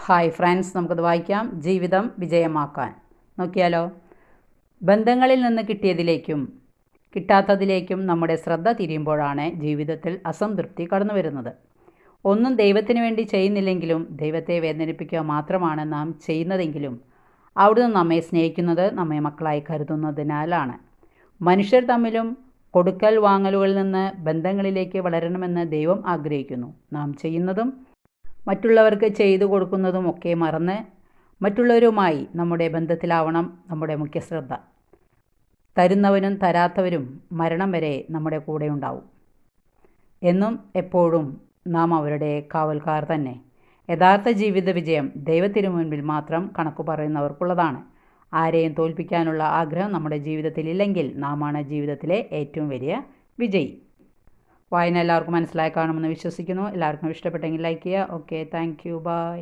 Hi friends, നമുക്കത് വായിക്കാം. ജീവിതം വിജയമാക്കാൻ. നോക്കിയാലോ. ബന്ധങ്ങളിൽ നിന്ന് കിട്ടിയതിലേക്കും കിട്ടാത്തതിലേക്കും നമ്മുടെ ശ്രദ്ധ തിരിയുമ്പോഴാണ് ജീവിതത്തിൽ അസംതൃപ്തി കടന്നു വരുന്നത്. ഒന്നും ദൈവത്തിന് വേണ്ടി ചെയ്യുന്നില്ലെങ്കിലും ദൈവത്തെ വേദനിപ്പിക്കുക മാത്രമാണ് നാം ചെയ്യുന്നതെങ്കിലും അവിടുന്ന് നമ്മെ സ്നേഹിക്കുന്നത് നമ്മെ മക്കളായി കരുതുന്നതിനാലാണ്. മനുഷ്യർ തമ്മിലും കൊടുക്കൽ വാങ്ങലുകളിൽ നിന്ന് ബന്ധങ്ങളിലേക്ക് വളരണമെന്ന് ദൈവം ആഗ്രഹിക്കുന്നു. നാം ചെയ്യുന്നതും മറ്റുള്ളവർക്ക് ചെയ്തു കൊടുക്കുന്നതും ഒക്കെ മറന്ന് മറ്റുള്ളവരുമായി നമ്മുടെ ബന്ധത്തിലാവണം നമ്മുടെ മുഖ്യ ശ്രദ്ധ. തരുന്നവനും തരാത്തവരും മരണം വരെ നമ്മുടെ കൂടെ ഉണ്ടാവും. എന്നും എപ്പോഴും നാം അവരുടെ കാവൽക്കാർ തന്നെ. യഥാർത്ഥ ജീവിത വിജയം ദൈവത്തിനു മുൻപിൽ മാത്രം കണക്കു പറയുന്നവർക്കുള്ളതാണ്. ആരെയും തോൽപ്പിക്കാനുള്ള ആഗ്രഹം നമ്മുടെ ജീവിതത്തിൽ ഇല്ലെങ്കിൽ നാമാണ് ജീവിതത്തിലെ ഏറ്റവും വലിയ വിജയി. വായന എല്ലാവർക്കും മനസ്സിലായി കാണുമെന്ന് വിശ്വസിക്കുന്നു. എല്ലാവർക്കും ഇഷ്ടപ്പെട്ടെങ്കിൽ ലൈക്ക് ചെയ്യുക. Okay, thank you, by.